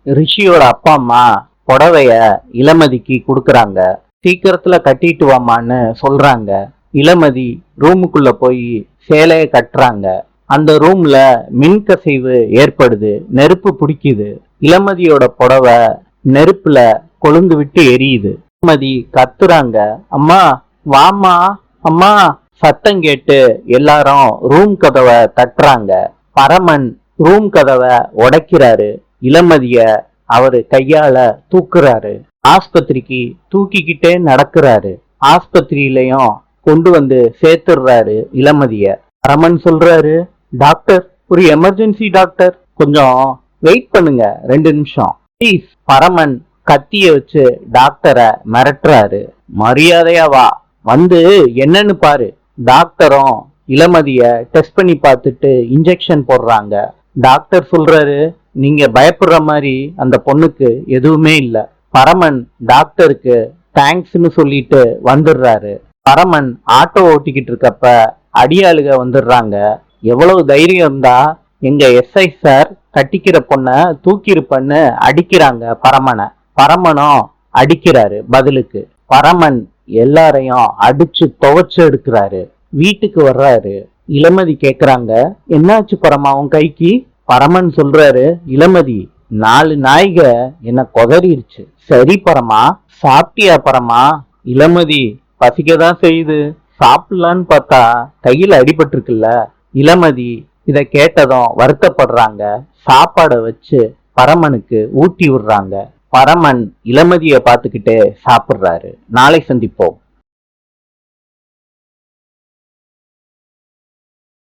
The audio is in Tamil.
ரிஷியோட அப்பா அம்மா புடவைய இளமதிக்கு கொடுக்கறாங்க. சீக்கிரத்துல கட்டிட்டு வாமான்னு சொல்றாங்க. இளமதி ரூமுக்குள்ள போய் சேலைய கட்டுறாங்க. அந்த ரூம்ல மின்கசிவு ஏற்படுது. நெருப்பு பிடிக்குது. இளமதியோட புடவை நெருப்புல கொழுந்து விட்டு எரியுது. இளமதி கத்துறாங்க, அம்மா வாமா அம்மா. சத்தம் கேட்டு எல்லாரும் ரூம் கதவை தட்டுறாங்க. பரமன் ரூம் கதவை உடைக்கிறாரு. இளமதிய அவரு கையால தூக்குறாரு. ஆஸ்பத்திரிக்கு தூக்கிக்கிட்டே நடக்கிறாரு. ஆஸ்பத்திரியிலையும் கொண்டு வந்து சேர்த்துடுறாரு இளமதிய. பரமன் சொல்றாரு, டாக்டர், ஒரு எமர்ஜென்சி டாக்டர், கொஞ்சம் வெயிட் பண்ணுங்க 2 நிமிஷம் ப்ளீஸ். பரமன் கத்திய வச்சு டாக்டரை மிரட்டுறாரு. மரியாதையா வா, வந்து என்னன்னு பாரு. டாக்டரும் இளமதிய டெஸ்ட் பண்ணி பார்த்துட்டு இன்ஜெக்ஷன் போடுறாங்க. டாக்டர் சொல்றாரு, நீங்க பயப்படுற மாதிரி அந்த பொண்ணுக்கு எதுவுமே இல்லை. பரமன் டாக்டருக்கு தேங்க்ஸ்னு சொல்லிட்டு வந்துடுறாரு. பரமன் ஆட்டோ ஓட்டிக்கிட்டு இருக்கப்ப அடியாளுக வந்துடுறாங்க. எவ்வளவு தைரியம் இருந்தா எங்க எஸ்ஐ சார் கட்டிக்கிற பொண்ண தூக்கிருப்பன்னு அடிக்கிறாங்க பரமனை. பரமனும் அடிக்கிறாரு பதிலுக்கு. பரமன் எல்லாரையும் அடிச்சு துவைச்சு எடுக்கிறாரு. வீட்டுக்கு வர்றாரு. இளமதி கேக்குறாங்க, என்னாச்சு பரமா உன் கைக்கு? பரமன் சொல்றாரு, இளமதி 4 நாய்க என்ன கொதறிடுச்சு. சரி பரமா, சாப்பிட்டியா பரமா? இளமதி, பசிக்கதான் செய்யுது, சாப்பிடலான்னு பார்த்தா கையில அடிபட்டிருக்குல்ல. இளமதி இத கேட்டதும் வருத்தப்படுறாங்க. சாப்பாடை வச்சு பரமனுக்கு ஊட்டி விடுறாங்க. பரமன் இளமதியை பார்த்துக்கிட்டே சாப்பிடுறாரு. நாளை சந்திப்போம்.